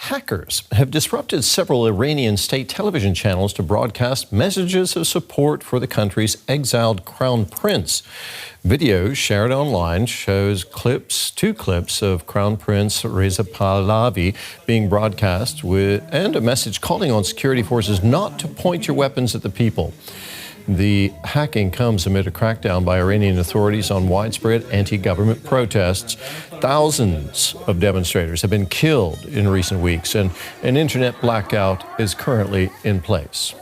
hackers have disrupted several Iranian state television channels to broadcast messages of support for the country's exiled Crown Prince. Videos shared online shows two clips of Crown Prince Reza Pahlavi being broadcast and a message calling on security forces not to point your weapons at the people. The hacking comes amid a crackdown by Iranian authorities on widespread anti-government protests. Thousands of demonstrators have been killed in recent weeks, and an internet blackout is currently in place.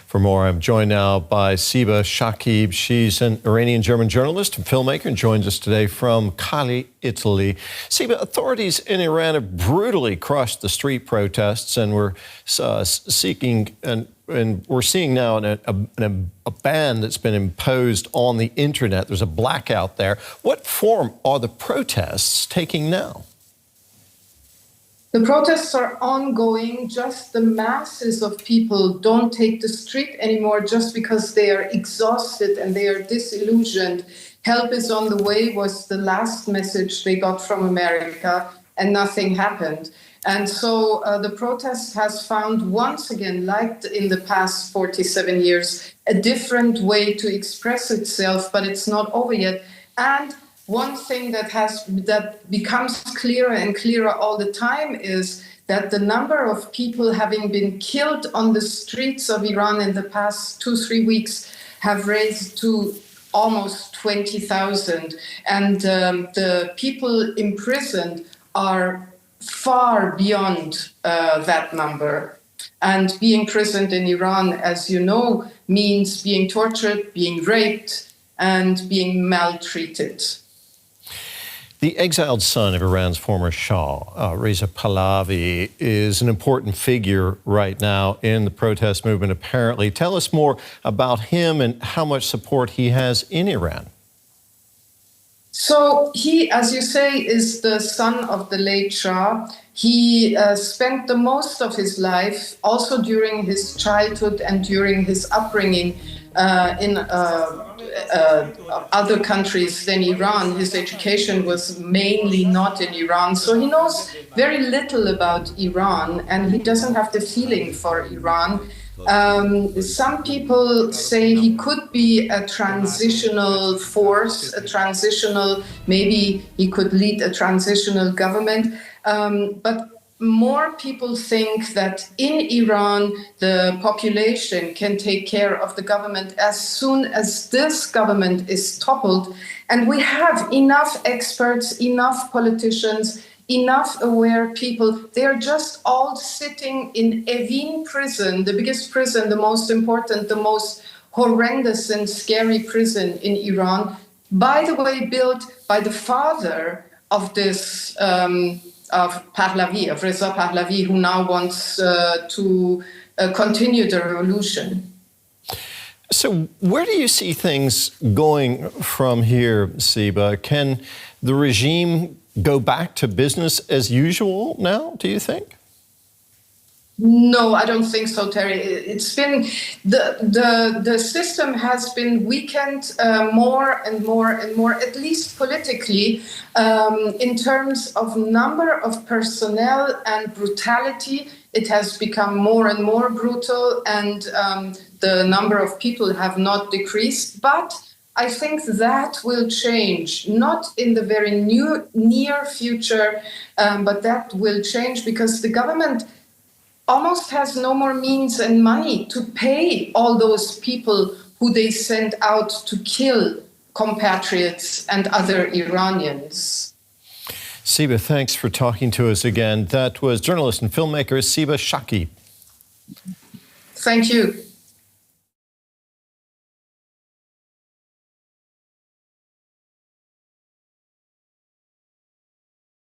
For more, I'm joined now by Siba Shakib. She's an Iranian-German journalist and filmmaker and joins us today from Cali, Italy. Siba, authorities in Iran have brutally crushed the street protests, and we're seeing now a ban that's been imposed on the internet. There's a blackout there. What form are the protests taking now? The protests are ongoing. Just the masses of people don't take the street anymore just because they are exhausted and they are disillusioned. Help is on the way was the last message they got from America, and nothing happened. And so the protest has found once again, like in the past 47 years, a different way to express itself, but it's not over yet. And one thing that becomes clearer and clearer all the time is that the number of people having been killed on the streets of Iran in the past 2-3 weeks have raised to almost 20,000. And the people imprisoned are far beyond that number. And being imprisoned in Iran, as you know, means being tortured, being raped, and being maltreated. The exiled son of Iran's former shah, Reza Pahlavi, is an important figure right now in the protest movement, apparently. Tell us more about him and how much support he has in Iran. So he, as you say, is the son of the late Shah. He spent the most of his life, also during his childhood and during his upbringing, in other countries than Iran. His education was mainly not in Iran, so he knows very little about Iran, and he doesn't have the feeling for Iran. Some people say he could be a transitional force, maybe he could lead a transitional government, but more people think that in Iran, the population can take care of the government as soon as this government is toppled. And we have enough experts, enough politicians, enough aware people. They're just all sitting in Evin prison, the biggest prison, the most important, the most horrendous and scary prison in Iran. By the way, built by the father of this of Pahlavi, of Reza Pahlavi, who now wants to continue the revolution. So where do you see things going from here, Siba? Can the regime go back to business as usual now, do you think? No, I don't think so, Terry. It's been the system has been weakened more and more and more, at least politically, in terms of number of personnel and brutality. It has become more and more brutal, and the number of people have not decreased. But I think that will change, not in the very near future, but that will change because the government almost has no more means and money to pay all those people who they sent out to kill compatriots and other Iranians. Siba, thanks for talking to us again. That was journalist and filmmaker Siba Shakib. Thank you.